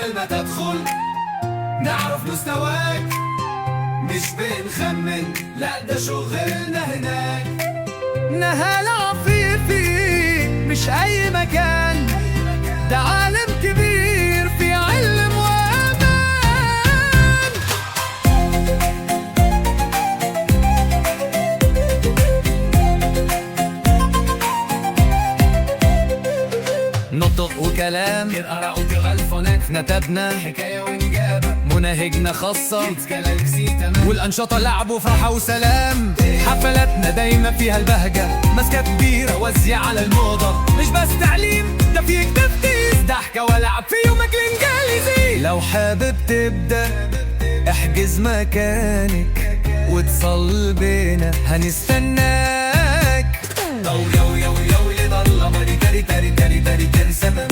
قبل ما تدخل نعرف مستواك، مش بنخمن، لا ده شغلنا هناك. نهال عفيفي مش أي مكان، ده عالم كبير في علم وأمان. نطق وكلام قراءة وتغلفونات، نتبنا حكاية ونجابة، مناهجنا خاصة، جالاكسي تمام. والأنشطة لعب وفرحة وسلام. حفلاتنا دايما فيها البهجة، ماسكة كبيرة وزية على الموضة. مش بس تعليم، ده فيك تفتيش، ضحكة ولعب في يومك الإنجليزي. لو حابب تبدأ احجز مكانك واتصل بينا هنستناك. طو يو يو يو يضل باري تاري تاري تاري تاري تاري سمم.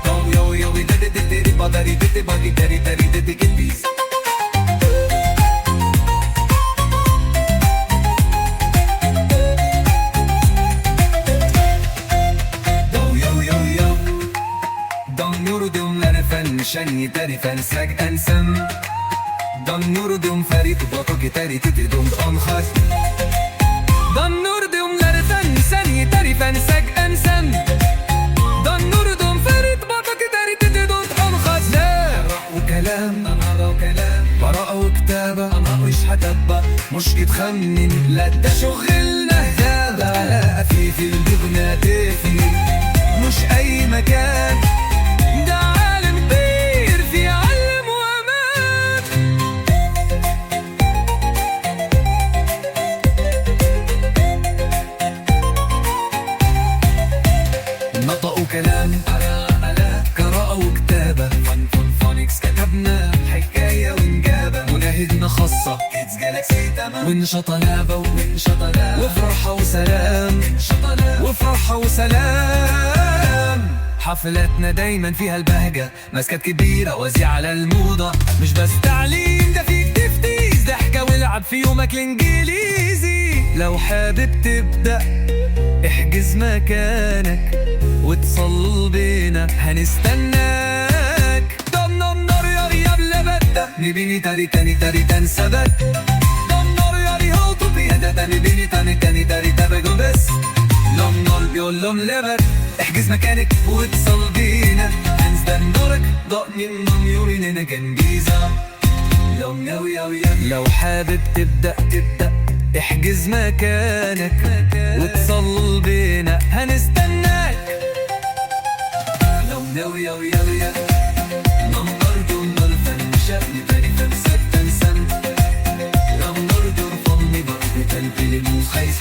طو يو يو ددي ددي بادري ددي بادي تاري تاري ددي كتبيس. شني تاري فنساج أنسم دون نور دوم فريد بطوك تاري تتي دوم أنخر دون نور دوم لرفن سني تاري فنساج أنسم دون نور دوم فريد بطوك تاري تتي دوم أنخر. لا وكلام أنا وكلام، براءة وكتابة أنا مش هتبقى، مش تخمن، لا ده شغلنا هذا. لا في البغنى تفني، مش أي مكان، ده نطق وكلام، قراءة وكتابة، فونكس كتبنا، حكاية ونجابة، مناهجنا خاصة، كيدز جالاكسي تمام. ونشطة لعبة وفرحة وسلام، وفرحة وسلام. حفلاتنا دايما فيها البهجة، ماسكات كبيرة وزية على الموضة. مش بس تعليم، ده فيك تفتيش، ضحكة ولعب في يومك الإنجليزي. لو حابب تبدأ احجز مكانك واتصل بينا هنستناك. دمنا النار يا رياب لبدا نبيني تاري تاني تاري تنسبت. دمنا يا ريال طبي هدا نبيني تاني تاني تاري تبقوا بس. لم نار بيقول لهم لبد، احجز مكانك واتصل بينا هنستنورك. ضقني النم يورينينا جنبيزا لم يو يو يو. لو حابب تبدأ احجز مكانك واتصل بينا هنستناك. لو ناوي يا ويا نمبر دون الفن شافني تاني فنسات تنسن. لو نور دور فضني برضه تنبيلي مو خايس